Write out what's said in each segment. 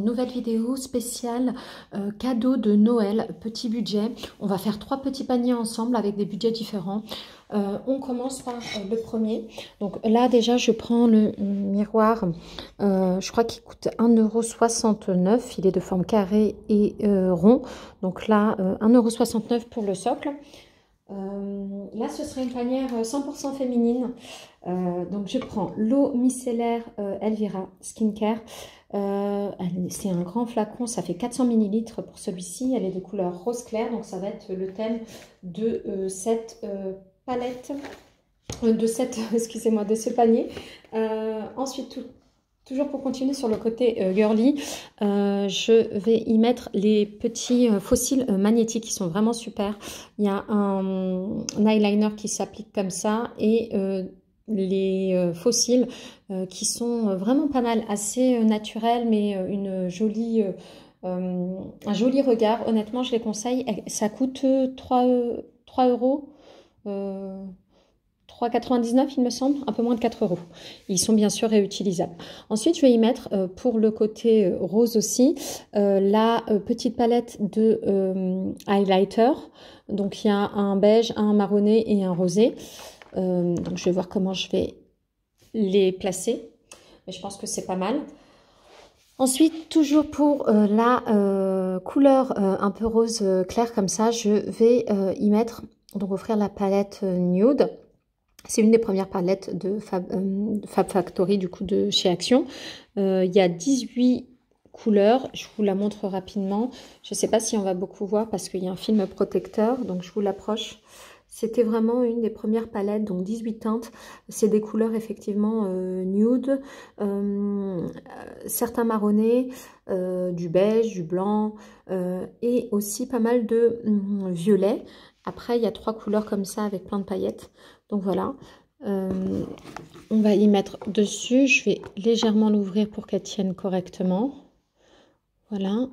nouvelle vidéo spéciale cadeau de Noël, petit budget. On va faire 3 petits paniers ensemble avec des budgets différents. On commence par le premier. Donc là déjà je prends le miroir, je crois qu'il coûte 1,69 €. Il est de forme carrée et rond. Donc là 1,69 € pour le socle. Là ce serait une panière 100% féminine. Donc je prends l'eau micellaire Elvira Skincare. C'est un grand flacon, ça fait 400 ml pour celui-ci. Elle est de couleur rose clair, donc ça va être le thème de cette palette, excusez-moi, de ce panier. Ensuite, toujours pour continuer sur le côté girly, je vais y mettre les petits fossiles magnétiques qui sont vraiment super. Il y a un eyeliner qui s'applique comme ça et les fossiles qui sont vraiment pas mal, assez naturels, mais un joli regard. Honnêtement, je les conseille. Ça coûte 3 €. 3,99 il me semble, un peu moins de 4 €. Ils sont bien sûr réutilisables. Ensuite, je vais y mettre pour le côté rose aussi la petite palette de highlighter. Donc il y a un beige, un marronné et un rosé. Donc je vais voir comment je vais les placer. Mais je pense que c'est pas mal. Ensuite, toujours pour la couleur un peu rose clair comme ça, je vais y mettre, donc offrir la palette nude. C'est une des premières palettes de Fab Factory, du coup, de chez Action. Il y a 18 couleurs. Je vous la montre rapidement. Je ne sais pas si on va beaucoup voir parce qu'il y a un film protecteur. Donc, je vous l'approche. C'était vraiment une des premières palettes, donc 18 teintes. C'est des couleurs effectivement nude, certains marronnés, du beige, du blanc et aussi pas mal de violet. Après, il y a 3 couleurs comme ça avec plein de paillettes. Donc voilà, on va y mettre dessus. Je vais légèrement l'ouvrir pour qu'elle tienne correctement. Voilà.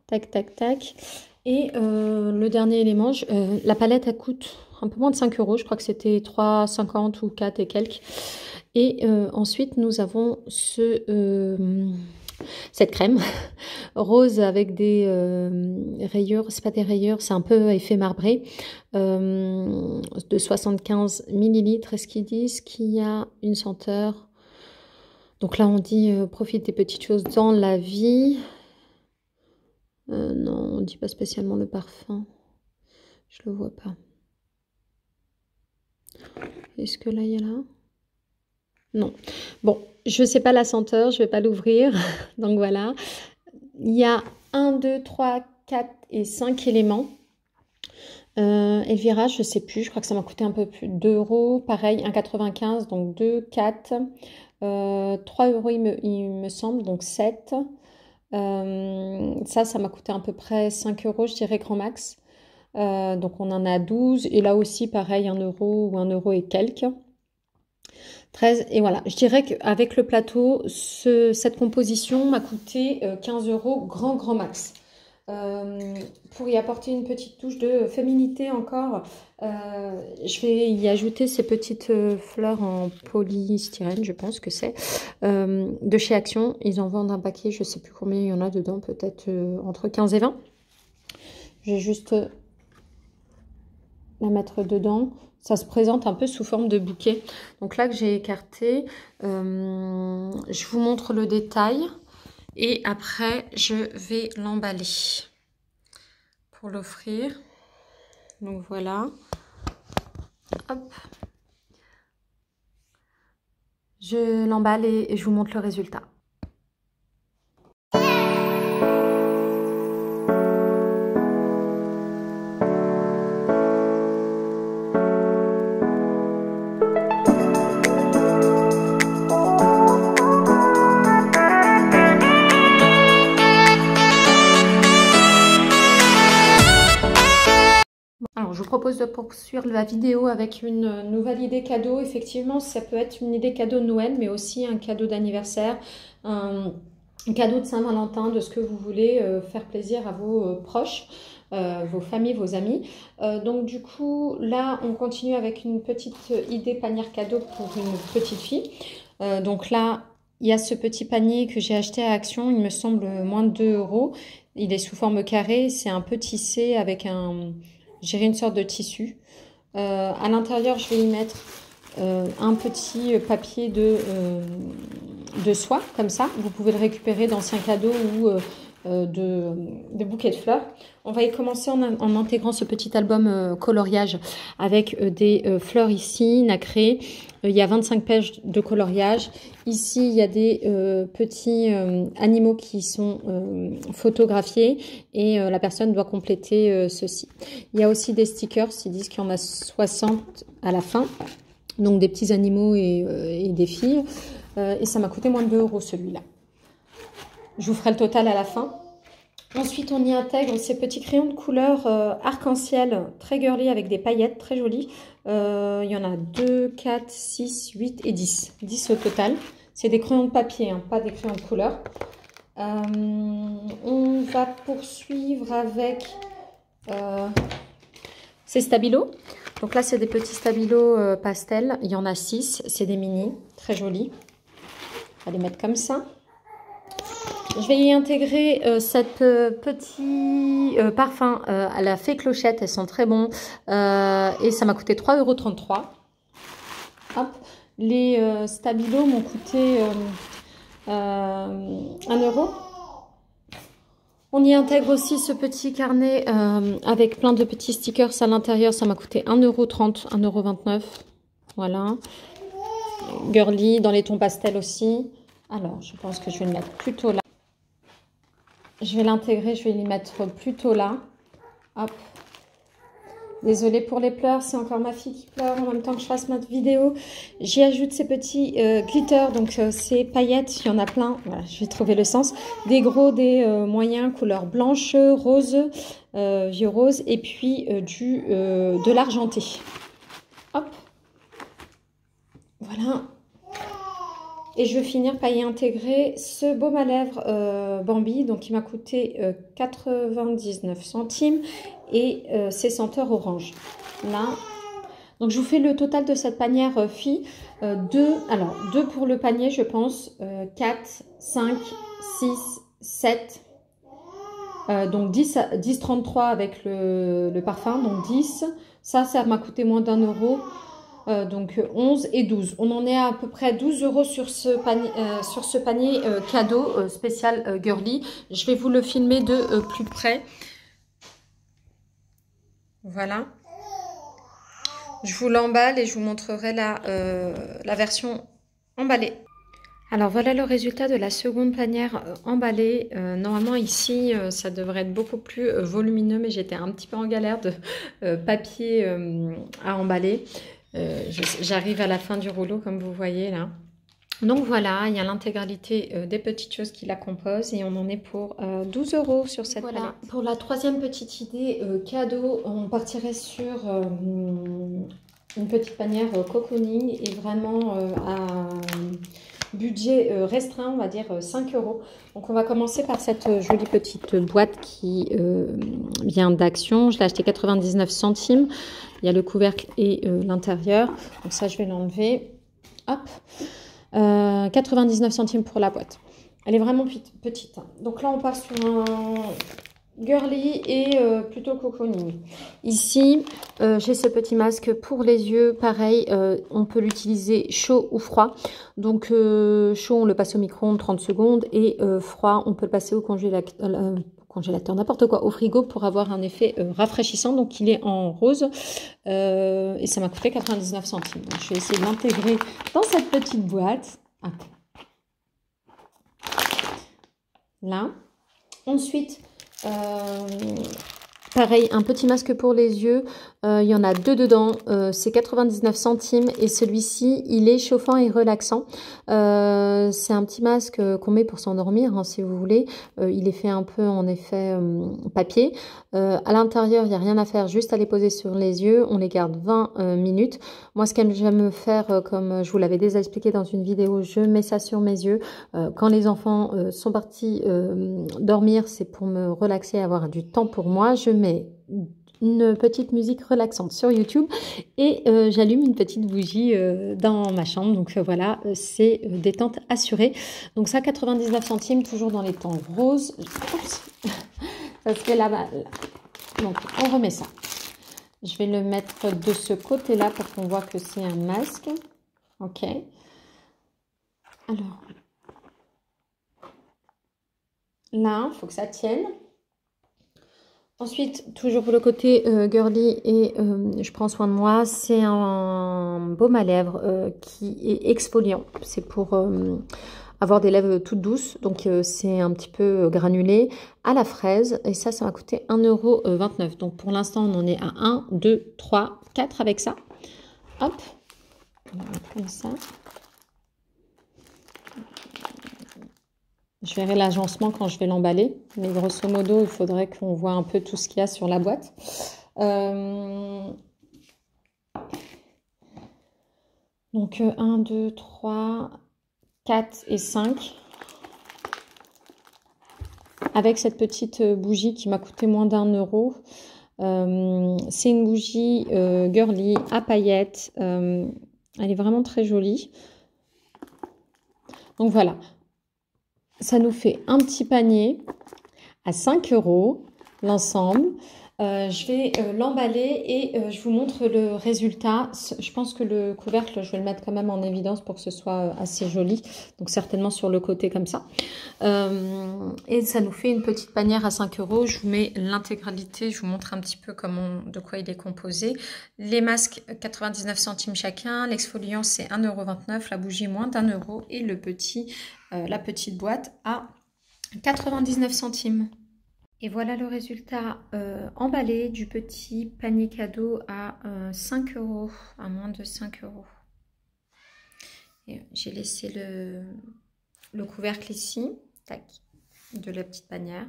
Tac, tac, tac. Et le dernier élément, la palette, elle coûte un peu moins de 5 €. Je crois que c'était 3,50 ou 4 et quelques. Et ensuite, nous avons cette crème rose avec des rayures, c'est pas des rayures, c'est un peu effet marbré, de 75 ml. Est-ce qu'ils disent qu'il y a une senteur? Donc là on dit profite des petites choses dans la vie. Non, on dit pas spécialement le parfum, je le vois pas. Est-ce que là il y a là? Non. Bon, je sais pas la senteur, je vais pas l'ouvrir. Donc voilà. Il y a 1, 2, 3, 4 et 5 éléments. Elvira, je sais plus, je crois que ça m'a coûté un peu plus de 2 €. Pareil, 1,95 €, donc 2, 4. 3 € il me semble, donc 7. Ça m'a coûté à peu près 5 €, je dirais grand max. Donc on en a 12. Et là aussi, pareil, 1 € ou 1 € et quelques. 13, et voilà, je dirais qu'avec le plateau, cette composition m'a coûté 15 € grand max. Pour y apporter une petite touche de féminité encore, je vais y ajouter ces petites fleurs en polystyrène, je pense que c'est, de chez Action. Ils en vendent un paquet, je ne sais plus combien il y en a dedans, peut-être entre 15 et 20. Je vais juste la mettre dedans. Ça se présente un peu sous forme de bouquet. Donc là que j'ai écarté, je vous montre le détail. Et après, je vais l'emballer pour l'offrir. Donc voilà. Hop. Je l'emballe et je vous montre le résultat. Alors, je vous propose de poursuivre la vidéo avec une nouvelle idée cadeau. Effectivement, ça peut être une idée cadeau de Noël, mais aussi un cadeau d'anniversaire, un cadeau de Saint-Valentin, de ce que vous voulez, faire plaisir à vos proches, vos familles, vos amis. Donc du coup, là, on continue avec une petite idée panière cadeau pour une petite fille. Donc là, il y a ce petit panier que j'ai acheté à Action, il me semble moins de 2 euros. Il est sous forme carré, c'est un peu tissé avec j'ai une sorte de tissu. À l'intérieur, je vais y mettre un petit papier de soie, comme ça. Vous pouvez le récupérer d'anciens cadeaux ou de bouquets de fleurs. On va y commencer en intégrant ce petit album coloriage avec des fleurs ici, nacrées. Il y a 25 pages de coloriage. Ici, il y a des petits animaux qui sont photographiés et la personne doit compléter ceci. Il y a aussi des stickers, ils disent qu'il y en a 60 à la fin. Donc des petits animaux et des filles. Et ça m'a coûté moins de 2 euros celui-là. Je vous ferai le total à la fin. Ensuite, on y intègre ces petits crayons de couleur arc-en-ciel, très girly, avec des paillettes, très jolies. Il y en a 2, 4, 6, 8 et 10. 10 au total. C'est des crayons de papier, hein, pas des crayons de couleur. On va poursuivre avec ces stabilos. Donc là, c'est des petits stabilos pastel. Il y en a 6. C'est des mini, très jolis. On va les mettre comme ça. Je vais y intégrer cette petit parfum à la fée clochette. Elles sont très bons. Et ça m'a coûté 3,33 €. Hop. Les stabilos m'ont coûté 1 €. On y intègre aussi ce petit carnet avec plein de petits stickers à l'intérieur. Ça m'a coûté 1,30 €, 1,29 €. Voilà. Girly dans les tons pastels aussi. Alors, je pense que je vais le mettre plutôt là. Je vais l'intégrer, je vais les mettre plutôt là. Hop. Désolée pour les pleurs, c'est encore ma fille qui pleure en même temps que je fasse ma vidéo. J'y ajoute ces petits glitters, donc ces paillettes, il y en a plein. Voilà, je vais trouver le sens. Des gros, des moyens, couleur blanche, rose, vieux rose, et puis de l'argenté. Hop. Voilà. Et je vais finir par y intégrer ce baume à lèvres Bambi, donc qui m'a coûté 99 centimes et c'est senteur orange. Là, donc je vous fais le total de cette panière fille. 2 pour le panier, je pense. 4, 5, 6, 7. Donc 10,33 avec le parfum, donc 10. Ça m'a coûté moins d'1 €. Donc 11 et 12. On en est à peu près 12 € sur ce panier cadeau spécial girly. Je vais vous le filmer de plus près. Voilà. Je vous l'emballe et je vous montrerai la version emballée. Alors voilà le résultat de la seconde panière emballée. Normalement ici ça devrait être beaucoup plus volumineux, mais j'étais un petit peu en galère de papier à emballer. J'arrive à la fin du rouleau comme vous voyez là. Donc voilà, il y a l'intégralité des petites choses qui la composent et on en est pour 12 € sur cette palette. Pour la troisième petite idée cadeau, on partirait sur une petite panière cocooning et vraiment à budget restreint, on va dire 5 €. Donc on va commencer par cette jolie petite boîte qui vient d'Action. Je l'ai acheté 99 centimes. Il y a le couvercle et l'intérieur. Donc ça, je vais l'enlever. Hop. 99 centimes pour la boîte. Elle est vraiment petite. Hein. Donc là, on part sur un girly et plutôt cocooning. Ici, j'ai ce petit masque pour les yeux. Pareil, on peut l'utiliser chaud ou froid. Donc chaud, on le passe au micro-ondes 30 secondes. Et froid, on peut le passer au congélateur, n'importe quoi, au frigo pour avoir un effet rafraîchissant. Donc il est en rose et ça m'a coûté 99 centimes. Donc, je vais essayer de l'intégrer dans cette petite boîte. Là. Ensuite, pareil, un petit masque pour les yeux. Il y en a 2 dedans. C'est 99 centimes et celui-ci, il est chauffant et relaxant. C'est un petit masque qu'on met pour s'endormir, hein, si vous voulez. Il est fait un peu en effet papier. À l'intérieur, il n'y a rien à faire, juste à les poser sur les yeux. On les garde 20 minutes. Moi, ce que j'aime faire, comme je vous l'avais déjà expliqué dans une vidéo, je mets ça sur mes yeux. Quand les enfants sont partis dormir, c'est pour me relaxer, avoir du temps pour moi. Je mets une petite musique relaxante sur YouTube et j'allume une petite bougie dans ma chambre. Donc voilà, c'est détente assurée. Donc ça, 99 centimes, toujours dans les tons roses. Oups, ça se fait là-bas. Donc on remet ça. Je vais le mettre de ce côté-là pour qu'on voit que c'est un masque. Ok. Alors, là, il faut que ça tienne. Ensuite, toujours pour le côté girly et je prends soin de moi, c'est un baume à lèvres qui est exfoliant. C'est pour avoir des lèvres toutes douces. Donc, c'est un petit peu granulé à la fraise. Et ça m'a coûté 1,29 €. Donc, pour l'instant, on en est à 1, 2, 3, 4 avec ça. Hop, on va mettre comme ça. Je verrai l'agencement quand je vais l'emballer, mais grosso modo, il faudrait qu'on voit un peu tout ce qu'il y a sur la boîte. Donc 1, 2, 3, 4 et 5. Avec cette petite bougie qui m'a coûté moins d'1 €. C'est une bougie girly à paillettes. Elle est vraiment très jolie. Donc voilà. Ça nous fait un petit panier à 5 € l'ensemble. Je vais l'emballer et je vous montre le résultat. Je pense que le couvercle, je vais le mettre quand même en évidence pour que ce soit assez joli. Donc certainement sur le côté comme ça. Et ça nous fait une petite panière à 5 €. Je vous mets l'intégralité. Je vous montre un petit peu de quoi il est composé. Les masques, 99 centimes chacun. L'exfoliant, c'est 1,29 €. La bougie, moins d'1 €. Et le la petite boîte à 99 centimes. Et voilà le résultat emballé du petit panier cadeau à 5 €, à moins de 5 €. J'ai laissé le couvercle ici, tac, de la petite panière.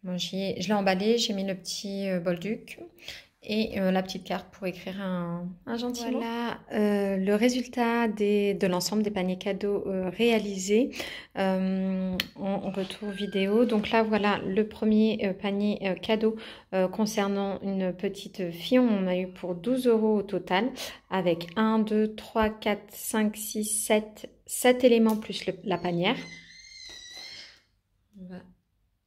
Bon, je l'ai emballé, j'ai mis le petit bolduc et la petite carte pour écrire un gentil mot. Voilà le résultat de l'ensemble des paniers cadeaux réalisés en retour vidéo. Donc là, voilà le premier panier cadeau concernant une petite fille. On en a eu pour 12 € au total avec 1, 2, 3, 4, 5, 6, 7 éléments plus la panière. On va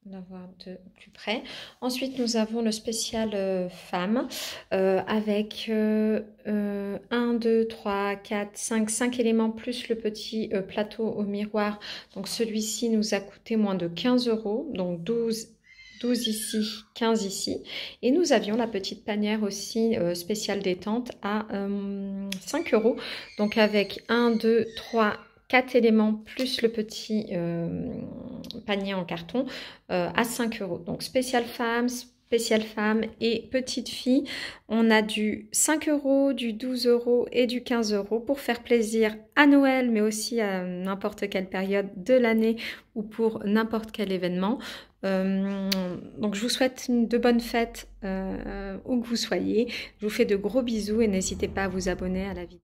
l'avoir de plus près. Ensuite, nous avons le spécial femme avec 1, 2, 3, 4, 5 éléments plus le petit plateau au miroir. Donc celui-ci nous a coûté moins de 15 €, donc 12 ici, 15 ici. Et nous avions la petite panière aussi spéciale détente à 5 €. Donc avec 1, 2, 3, 4 éléments plus le petit panier en carton à 5 €. Donc spécial femme et petite fille. On a du 5 €, du 12 € et du 15 € pour faire plaisir à Noël, mais aussi à n'importe quelle période de l'année ou pour n'importe quel événement. Donc je vous souhaite de bonnes fêtes où que vous soyez. Je vous fais de gros bisous et n'hésitez pas à vous abonner à la vidéo.